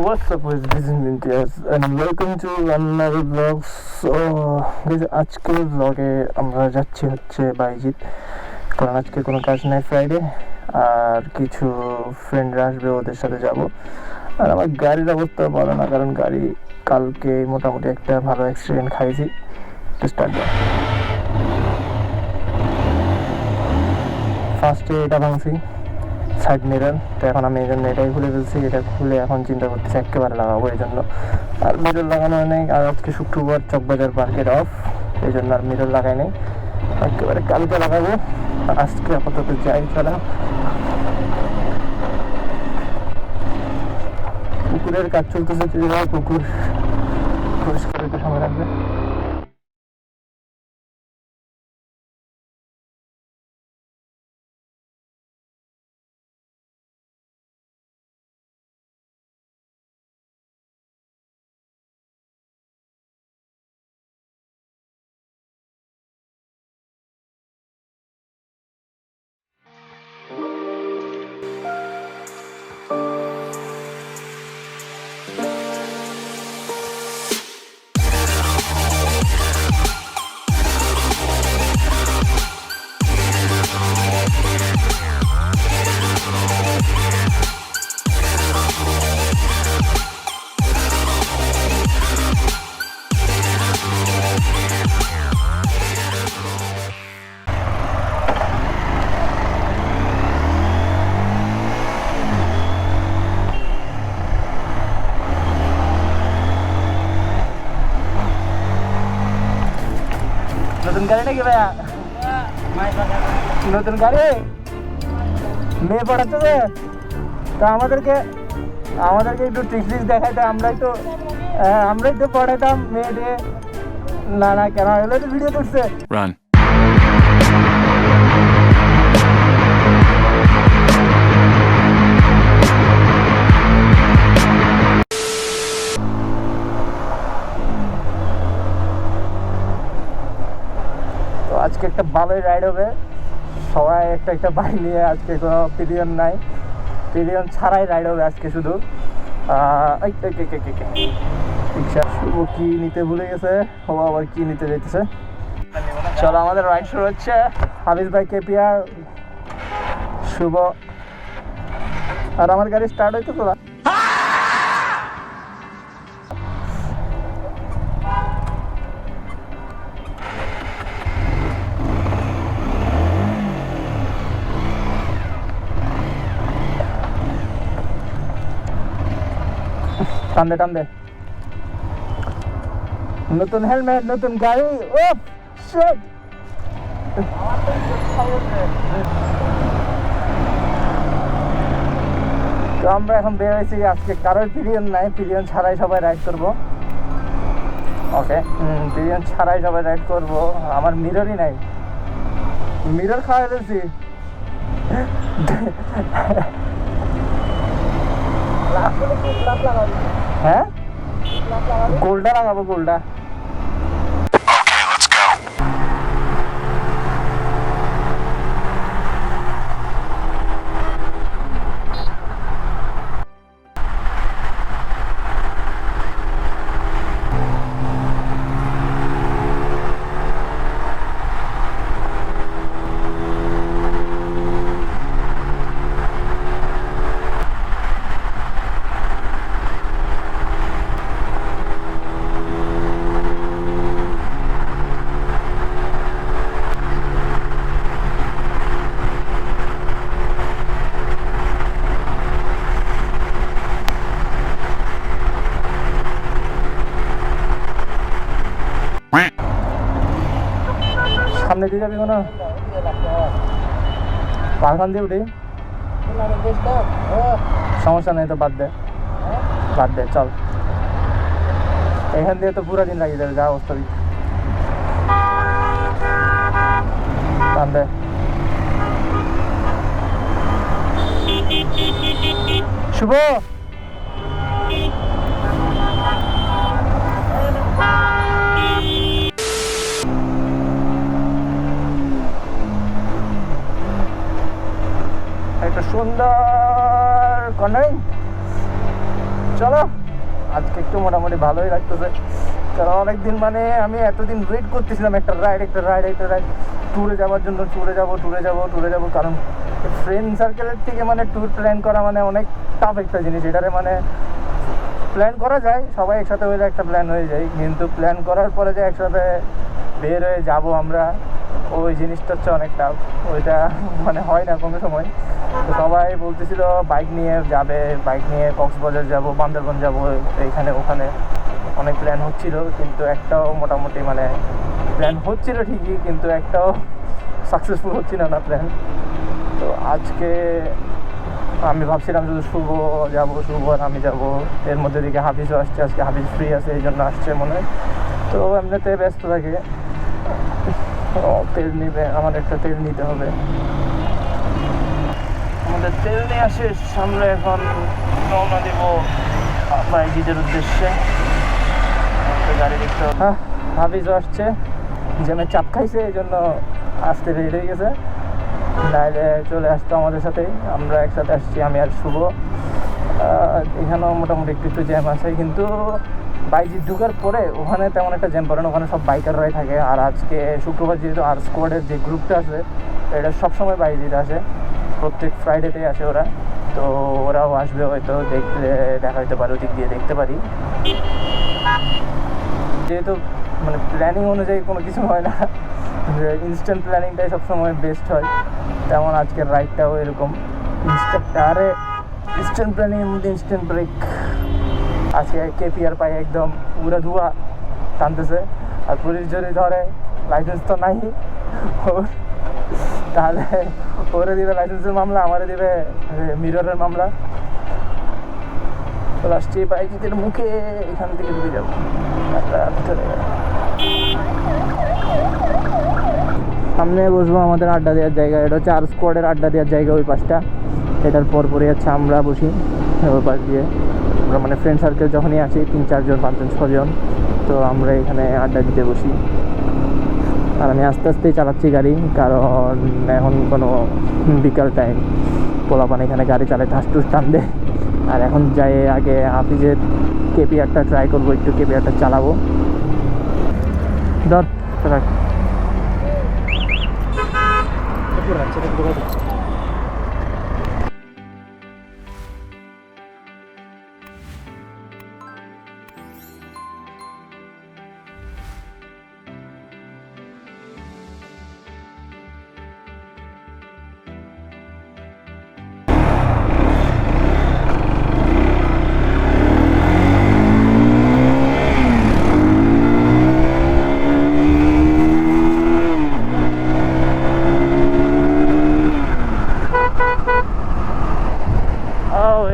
What's up with this is Mintias and welcome to another vlog. So guys, আজকের vlog-এ আমরা যাচ্ছি হচ্ছে বাইজিৎ, কারণ আজকে কোনো কাজ নাই, ফ্রাইডে, আর কিছু ফ্রেন্ডরা আসবে, ওদের সাথে যাব। আর আমার গাড়ির অবস্থা ভালো না, কারণ গাড়ি কালকে মোটামুটি একটা ভালো অ্যাক্সিডেন্ট খাইছি। তো স্টার্ট ফার্স্টে এটা ভাঙছি, সাইড মিরর। তো এখন আমি এই জন্য এটাই খুলে ফেলছি। এটা খুলে এখন চিন্তা করতেছি একেবারে লাগাবো এই জন্য। আর মিরর লাগানো নেই, আর আজকে শুক্রবার, চকবাজার মার্কেট অফ, এই জন্য আর মিরর লাগাই নেই, একেবারে কালকে লাগাবো। আজকে আপাতত যাই, চলা। পুকুরের কাজ চলতেছে, পুকুর পরিষ্কার একটু সময় লাগবে। নতুন গাড়ি নাকি ভাইয়া? নতুন গাড়ি, মেয়ে পড়াচ্ছে যে, তো আমাদেরকে একটু ট্রিক্স দেখাইতে, আমরাই তো পড়াইতাম মেয়েদের। না কেন এগুলো তো ভিডিও করছে। আজকে একটা ভালোই রাইড হবে, সবাই একটা বাইক নিয়ে। আজকে কোনো পিলিয়ন নাই, পিলিয়ন ছাড়াই রাইড হবে আজকে শুধু। শুভ কি নিতে ভুলে গেছে, ও আবার কি নিতে যাইতেছে। চলো, আমাদের রাইড শুরু হচ্ছে। হাফিজ ভাই, কেপিআর, শুভ, আর আমার গাড়ি স্টার্ট হইতেছে না। টান দে। নতুন হেলমেট, নতুন গাড়ি। ও শিট, তো আমরা এখন বের হয়েছি। আজকে কারোর পিলিয়ন নাই, পিলিয়ন ছাড়াই সবাই রাইড করবো। ওকে, পিলিয়ন ছাড়াই সবাই রাইড করবো। আমার মিররই নাই, মিরর খাওয়াই ফেলছি। হ্যাঁ, গোলটা লাগাবো, গোলটা। সামনে দিয়ে যাবি কোনো? পাখান দিয়ে উঠি, সমস্যা নেই তো, বাদ দে, চল। এখান দিয়ে তো পুরো দিন লাগিয়ে যাবে, যা অবস্থা দিই। বাদ দে। শুভ, একটা সুন্দর কর্নারিং। চলো আজকে একটু মোটামুটি ভালোই লাগতেছে, কারণ অনেকদিন মানে আমি এতদিন ওয়েট করতেছিলাম একটা রাইড ট্যুরে যাওয়ার জন্য। ট্যুরে যাবো কারণ ফ্রেন্ড সার্কেলের থেকে মানে ট্যুর প্ল্যান করা মানে অনেক টাফ একটা জিনিস। এটারে মানে প্ল্যান করা যায়, সবাই একসাথে হলে একটা প্ল্যান হয়ে যায়, কিন্তু প্ল্যান করার পরে যে একসাথে বের হয়ে যাবো আমরা, ওই জিনিসটা হচ্ছে অনেক টাফ। ওইটা মানে হয় না কোনো সময়। তো সবাই বলতেছিল বাইক নিয়ে যাবে, বাইক নিয়ে কক্সবাজার যাব, বান্দরবান যাব, এইখানে ওখানে অনেক প্ল্যান হচ্ছিল, কিন্তু একটাও মোটামুটি মানে প্ল্যান হচ্ছিল ঠিকই, কিন্তু একটাও সাকসেসফুল হচ্ছিল না প্ল্যান। তো আজকে আমি ভাবছিলাম শুধু শুভ আর আমি যাব, এর মধ্যে দিকে হাফিজও আসছে, আজকে হাফিজ ফ্রি আছে এই জন্য আসছে মনে হয়। তো এমনিতে ব্যস্ত থাকে, তেল নিবে, আমার একটা তেল নিতে হবে। আমাদের তেল নিয়ে আসে, আমরা এখন রওনা দেব বাইজিদের উদ্দেশ্যে। গাড়ি দেখতে হবে। হ্যাঁ, হাফিজও আসছে, জ্যামে চাপ খাইছে এই জন্য আসতে রেডি হয়ে গেছে, নাইলে চলে আসতো আমাদের সাথেই। আমরা একসাথে আসছি, আমি আর শুভ। এখানেও মোটামুটি একটু জ্যাম আছে, কিন্তু বাইজি ঢুকার পরে ওখানে তেমন একটা জ্যাম পড়ে না, ওখানে সব বাইকাররাই থাকে। আর আজকে শুক্রবার যেহেতু আর স্কোয়াডের যে গ্রুপটা আছে এটা সবসময় বাইজিতে আসে, প্রত্যেক ফ্রাইডেতেই আসে ওরা। তো ওরাও আসবে, হয়তো দেখলে দেখা হইতে পারে, ওদিক দিয়ে দেখতে পারি। যেহেতু মানে প্ল্যানিং অনুযায়ী কোনো কিছু হয় না, ইনস্ট্যান্ট প্ল্যানিংটাই সবসময় বেস্ট হয়, তেমন আজকের রাইডটাও এরকম ইনস্ট্যান্ট প্ল্যানিংয়ের মধ্যে ইনস্ট্যান্ট ব্রেক। আজকে কেপিআর পায়ে একদম পুরো ধোয়া টানতেছে, আর পুলিশ যদি ধরে লাইসেন্স তো নাই, তাহলে ওরে দিবে লাইসেন্সের মামলা, আমারে দিবে মিররের মামলা। তো লাস্টে বাইকের মুখে এখান থেকে ঢুকে যাবো সামনে বসবো। আমাদের আড্ডা দেওয়ার জায়গা এটা হচ্ছে আর স্কোয়াডের আড্ডা দেওয়ার জায়গা, ওই পাশটা। এটার পরপরই হচ্ছে আমরা বসি ওই পাশ দিয়ে। আমরা মানে ফ্রেন্ড সার্কেল যখনই আসি 3-4 জন 5 জন 6 জন, তো আমরা এখানে আড্ডা দিতে বসি। আর আমি আস্তে আস্তেই চালাচ্ছি গাড়ি, কারণ এখন কোনো বিকাল টাইম, পোলাপান এখানে গাড়ি চালায় ঠাস টুস টান দেয়। আর এখন যাই আগে হাফিজের কেপিআরটা ট্রাই করবো, একটু কেপিআরটা চালাবো। ধর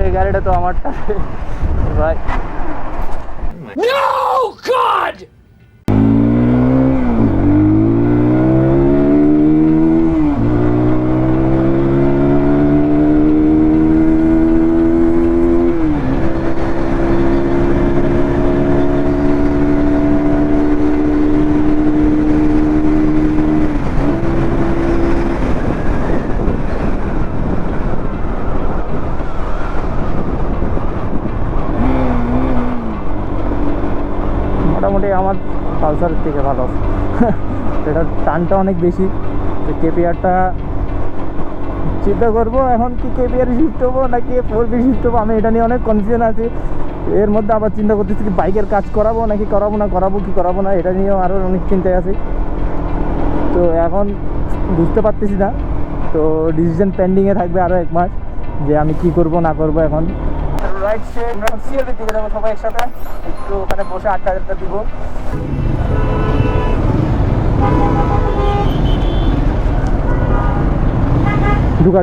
এই গাড়িটা তো আমারটা ভাই। No God! মোটামুটি আমার পালসারের থেকে ভালো, এটার টানটা অনেক বেশি। তো কেপিআরটা চিন্তা করবো এখন কি কেপিআর শিফট হবো নাকি 4B শিফট হবো, আমি এটা নিয়ে অনেক কনফিউশন আছি। এর মধ্যে আবার চিন্তা করতেছি কি বাইকের কাজ করাবো নাকি করাবো না, এটা নিয়েও আরও অনেক চিন্তায় আছি। তো এখন বুঝতে পারতেছি না, তো ডিসিশন পেন্ডিংয়ে থাকবে আরও 1 মাস যে আমি কি করব না করব। এখন রাইট সে আমরা সিএলবির দিকে যাবো সবাই একসাথে, একটু ওখানে বসে আড্ডা দিব। ঢুকা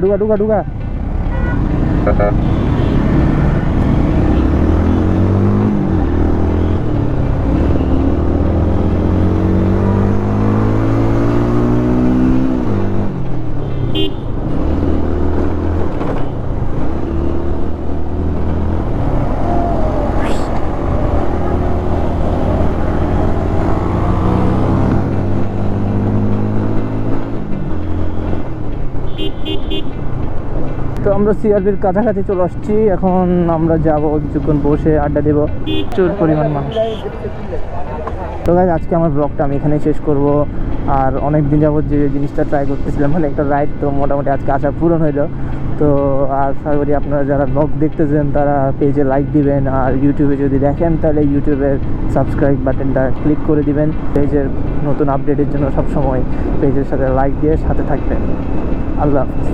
তো আমরা সিআরবির কাছাকাছি চলে আসছি। এখন আমরা যাব কিছুক্ষণ বসে আড্ডা দেবো। প্রচুর পরিমাণ মানুষ। তো গাইজ আজকে আমার ব্লগটা আমি এখানেই শেষ করব। আর অনেক দিন যাবত যে জিনিসটা ট্রাই করতেছিলাম, মানে একটা রাইড, তো মোটামুটি আজকে আশা পূরণ হইলো। তো আশা করি আপনারা যারা ব্লগ দেখতেছেন তারা পেজে লাইক দিবেন, আর ইউটিউবে যদি দেখেন তাহলে ইউটিউবের সাবস্ক্রাইব বাটনটা ক্লিক করে দিবেন। পেজের নতুন আপডেটের জন্য সবসময় পেজের সাথে লাইক দিয়ে সাথে থাকবেন। আল্লাহ হাফিজ।